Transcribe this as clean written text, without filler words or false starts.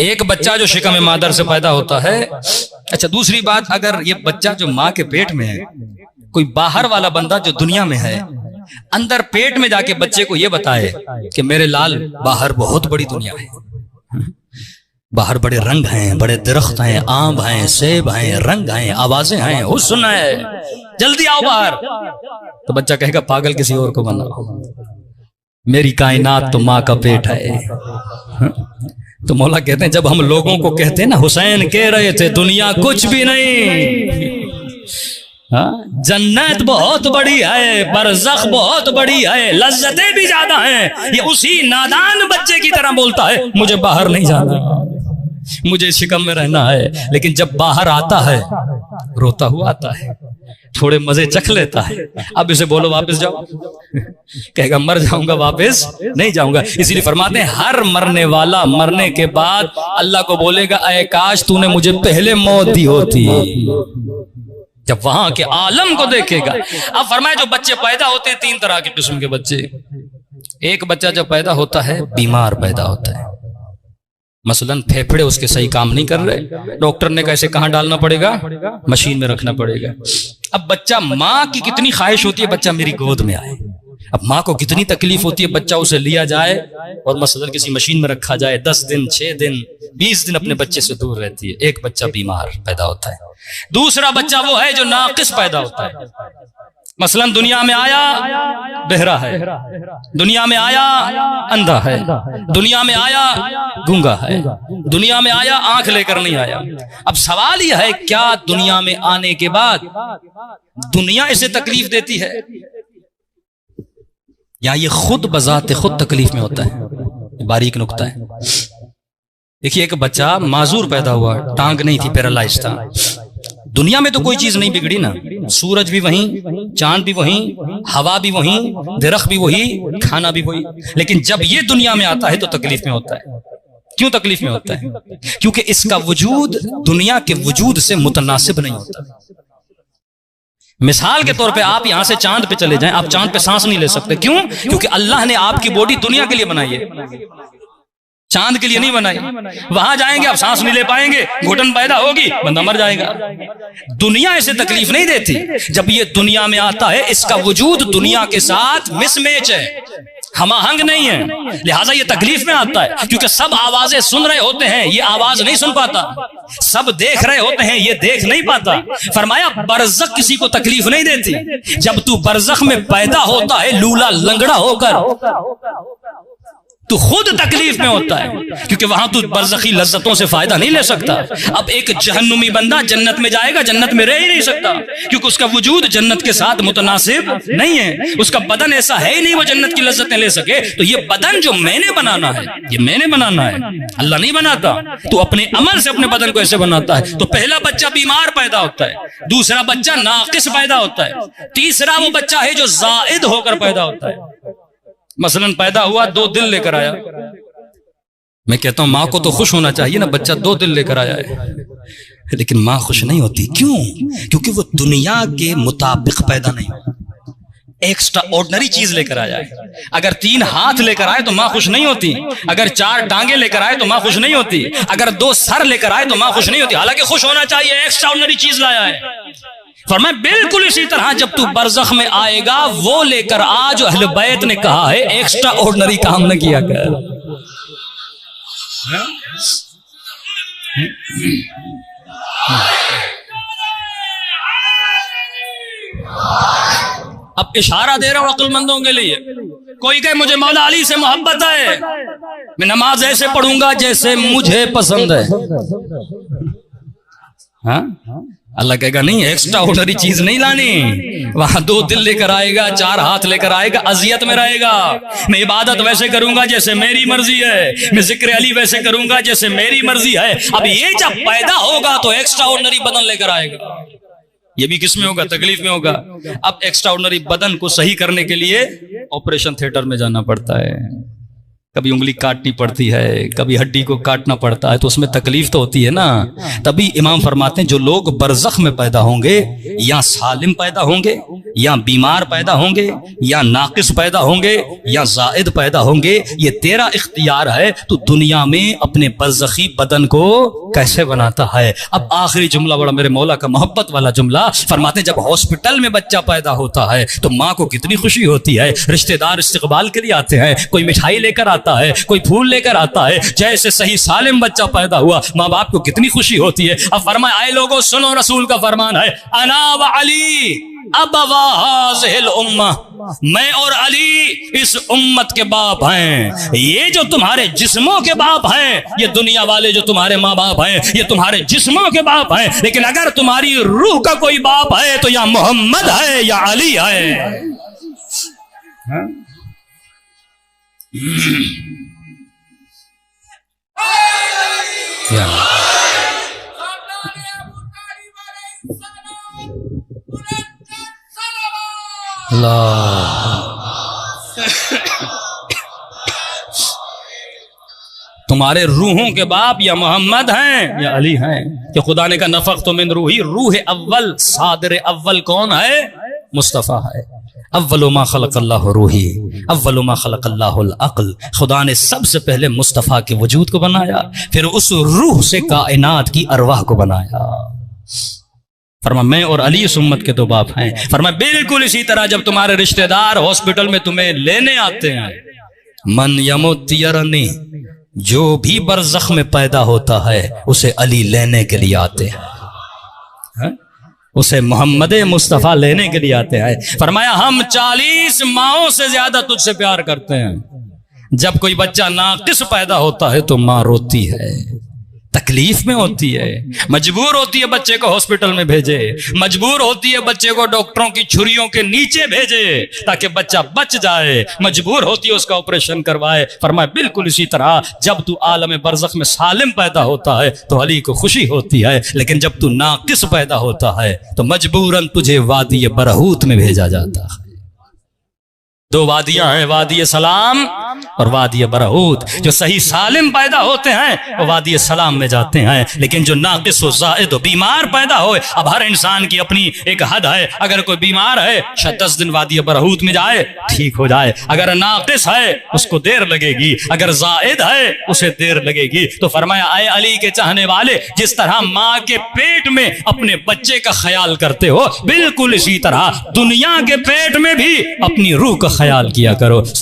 एक बच्चा जो शिकम मादर से पैदा होता है। अच्छा, दूसरी बात, अगर ये बच्चा जो माँ के पेट में है, कोई बाहर वाला बंदा जो दुनिया में है, अंदर पेट में जाके बच्चे को ये बताए कि मेरे लाल, बाहर बहुत बड़ी दुनिया है, बाहर बड़े रंग हैं, बड़े दरख्त हैं, आम हैं, सेब हैं, रंग हैं, आवाजें हैं, हुस्न है, जल्दी आओ बाहर। तो बच्चा कहेगा पागल, किसी और को बनाओ, मेरी कायनात तो माँ का पेट है। तो मौला कहते हैं, जब हम लोगों को कहते हैं ना, हुसैन कह रहे थे दुनिया कुछ भी नहीं, जन्नत बहुत बड़ी है, बरज़ख बहुत बड़ी है, लज्जतें भी ज्यादा हैं, ये उसी नादान बच्चे की तरह बोलता है मुझे बाहर नहीं जाना, मुझे शिकम में रहना है। लेकिन जब बाहर आता है रोता हुआ आता है, थोड़े मजे चख लेता है, अब इसे बोलो वापस जाओ, कहेगा मर जाऊंगा, वापस नहीं जाऊंगा। इसीलिए फरमाते हैं हर मरने वाला मरने के बाद अल्लाह को बोलेगा, ऐ काश तूने मुझे पहले मौत दी होती, जब वहां के आलम को देखेगा। अब फरमाए जो बच्चे पैदा होते हैं, तीन तरह के किस्म के बच्चे। एक बच्चा जब पैदा होता है बीमार पैदा होता है, मसलन फेफड़े उसके सही काम नहीं कर रहे, डॉक्टर ने कैसे कहां डालना पड़ेगा, मशीन में रखना पड़ेगा। अब बच्चा, माँ की कितनी ख्वाहिश होती है बच्चा मेरी गोद में आए, अब माँ को कितनी तकलीफ होती है बच्चा उसे लिया जाए और मसलन किसी मशीन में रखा जाए, 10 दिन 6 दिन 20 दिन अपने बच्चे से दूर रहती है। एक बच्चा बीमार पैदा होता है। दूसरा बच्चा वो है जो नाकिस पैदा होता है, मसलन दुनिया में आया बहरा है, दुनिया में आया अंधा है, दुनिया में आया गूंगा है, दुनिया में आया आंख लेकर नहीं आया। अब सवाल यह है, क्या दुनिया में आने के बाद दुनिया इसे तकलीफ देती है या ये खुद बजाते खुद तकलीफ में होता है? बारीक नुक्ता है। देखिए, एक बच्चा माजूर पैदा हुआ, टांग नहीं थी, पैरालाइज था। दुनिया में तो कोई चीज नहीं बिगड़ी ना, सूरज भी वहीं, चांद भी वहीं, हवा भी वहीं, दरख्त भी वही, खाना भी वही। लेकिन जब ये दुनिया में आता है तो तकलीफ में होता है। क्यों तकलीफ में होता है? क्योंकि इसका वजूद दुनिया के वजूद से मुतनासिब नहीं होता। मिसाल के तौर पे आप यहां से चांद पे चले जाएं, आप चांद पे सांस नहीं ले सकते। क्यों? क्योंकि अल्लाह ने आपकी बॉडी दुनिया के लिए बनाई है, चांद के लिए नहीं बनाई। वहां जाएंगे आप सांस नहीं ले पाएंगे, घुटन पैदा होगी, बंदा मर जाएगा। दुनिया इसे तकलीफ नहीं देती। जब ये दुनिया में आता है, इसका वजूद दुनिया के साथ मिसमैच है, हमाहंग नहीं है, लिहाजा ये तकलीफ में आता है। क्योंकि सब आवाजें सुन रहे होते हैं, ये आवाज नहीं सुन पाता, सब देख रहे होते हैं, ये देख नहीं पाता। फरमाया बरज़ख किसी को तकलीफ नहीं देती। जब तू बरज़ख में पैदा होता है लूला लंगड़ा होकर, तू खुद तकलीफ में होता है, क्योंकि वहां तू बरज़खी लज्जतों से फायदा नहीं ले सकता। अब एक जहन्नुमी बंदा जन्नत में जाएगा, जन्नत में रह ही नहीं सकता, क्योंकि उसका वजूद जन्नत के साथ मुतनासिब नहीं है, उसका बदन ऐसा है ही नहीं वो जन्नत की लज्जतें ले सके। तो ये बदन जो मैंने बनाना है, ये मैंने बनाना है, अल्लाह नहीं बनाता। तो अपने अमल से अपने बदन को ऐसे बनाता है। तो पहला बच्चा बीमार पैदा होता है, दूसरा बच्चा नाकिस पैदा होता है, तीसरा वो बच्चा है जो ज़ाइद होकर पैदा होता है। मसलन पैदा हुआ, 2 दिल लेकर आया। मैं कहता हूं माँ को तो खुश होना चाहिए ना, बच्चा 2 दिल लेकर आया है, लेकिन माँ खुश नहीं होती। क्यों? क्योंकि वो दुनिया के मुताबिक पैदा नहीं हुआ, एक्स्ट्रा ऑर्डिनरी चीज लेकर आया है। अगर 3 हाथ लेकर आए तो माँ खुश नहीं होती, अगर 4 टांगे लेकर आए तो माँ खुश नहीं होती, अगर 2 सर लेकर आए तो माँ खुश नहीं होती। हालांकि खुश होना चाहिए, एक्स्ट्रा ऑर्डिनरी चीज लाया है। फरमाया बिल्कुल इसी तरह जब तू बरज़ख में आएगा वो लेकर आ जो अहले बैत ने कहा है, एक्स्ट्रा ऑर्डिनरी काम न किया कर। अब इशारा दे रहा हूं अक्लमंदों के लिए। कोई कहे मुझे मौला अली से मोहब्बत है, मैं नमाज ऐसे पढ़ूंगा जैसे मुझे पसंद है। हाँ, अल्लाह कहेगा नहीं, एक्स्ट्रा ऑर्डिनरी चीज नहीं लानी। वहां 2 दिल लेकर आएगा, 4 हाथ लेकर आएगा, अजियत में रहेगा। मैं इबादत वैसे करूंगा जैसे मेरी मर्जी है, मैं जिक्र अली वैसे करूंगा जैसे मेरी मर्जी है। अब ये जब पैदा होगा तो एक्स्ट्रा ऑर्डिनरी बदन लेकर आएगा। ये भी किस में होगा? तकलीफ में होगा। अब एक्स्ट्रा ऑर्डिनरी बदन को सही करने के लिए ऑपरेशन थिएटर में जाना पड़ता है। कभी उंगली काटनी पड़ती है, कभी हड्डी को काटना पड़ता है, तो उसमें तकलीफ तो होती है ना। तभी इमाम फरमाते हैं जो लोग बरज़ख में पैदा होंगे, या सालिम पैदा होंगे, या बीमार पैदा होंगे, या नाकिस पैदा होंगे, या जायद पैदा होंगे, ये तेरा इख्तियार है तू दुनिया में अपने बरज़खी बदन को कैसे बनाता है। अब आखिरी जुमला बड़ा मेरे मौला का मोहब्बत वाला जुमला, फरमाते हैं जब हॉस्पिटल में बच्चा पैदा होता है तो माँ को कितनी खुशी होती है, रिश्तेदार इस्तकबाल के लिए आते हैं, कोई मिठाई लेकर आता है, कोई फूल लेकर आता है। जैसे सही सालिम बच्चा पैदा हुआ, माँ बाप को कितनी खुशी होती है। अब फरमाया आए लोगों सुनो, रसूल का फरमान है अना व अली अबवा हाज़िहिल उम्मा, मैं और अली इस उम्मत के बाप हैं। ये जो तुम्हारे जिस्मों के बाप हैं, ये दुनिया वाले जो तुम्हारे माँ बाप हैं, ये तुम्हारे जिस्मों के बाप हैं, लेकिन अगर तुम्हारी रूह का कोई बाप है तो या मोहम्मद है या अली है। तुम्हारे रूहों के बाप या मोहम्मद हैं या अली हैं। कि खुदा ने कहा नफख्तु मिन रूही, रूह अव्वल सादर अव्वल कौन है? मुस्तफ़ा है। अव्वलु मा खलक़ल्लाहु रूही अव्वलु मा खलक़ल्लाहुल अक़ल, खुदा ने सबसे पहले मुस्तफ़ा के वजूद को बनाया, फिर उस रूह से कायनात की अरवाह को बनाया। फरमा मैं और अली इस उम्मत के तो बाप हैं। फरमा बिल्कुल इसी तरह जब तुम्हारे रिश्तेदार हॉस्पिटल में तुम्हें लेने आते हैं, मन यमुत यरनी, जो भी बरज़ख में पैदा होता है उसे अली लेने के लिए आते हैं, उसे मोहम्मद मुस्तफ़ा लेने के लिए आते हैं। फरमाया हम 40 माओं से ज्यादा तुझसे प्यार करते हैं। जब कोई बच्चा नाकिस पैदा होता है तो माँ रोती है, तकलीफ में होती है, मजबूर होती है बच्चे को हॉस्पिटल में भेजे, मजबूर होती है बच्चे को डॉक्टरों की छुरियों के नीचे भेजे ताकि बच्चा बच जाए, मजबूर होती है उसका ऑपरेशन करवाए। फरमाया बिल्कुल इसी तरह जब तू आलम बरज़ख में सालिम पैदा होता है तो अली को खुशी होती है, लेकिन जब तू नाकिस पैदा होता है तो मजबूरन तुझे वादी बरहूत में भेजा जाता है। दो वादियां हैं, वादी सलाम और वादी बरहूत। जो सही सालिम पैदा होते हैं वो वादी सलाम में जाते हैं, लेकिन जो नाकिस व ज़ाइद बीमार पैदा हो, अब हर इंसान की अपनी एक हद है। अगर कोई बीमार है शायद 10 दिन वादी बरहूत में जाए ठीक हो जाए, अगर नाकिस है उसको देर लगेगी, अगर ज़ाइद है उसे देर लगेगी। तो फरमाया आए अली के चाहने वाले, जिस तरह माँ के पेट में अपने बच्चे का ख्याल करते हो, बिल्कुल इसी तरह दुनिया के पेट में भी अपनी रूह का ख्याल किया करो।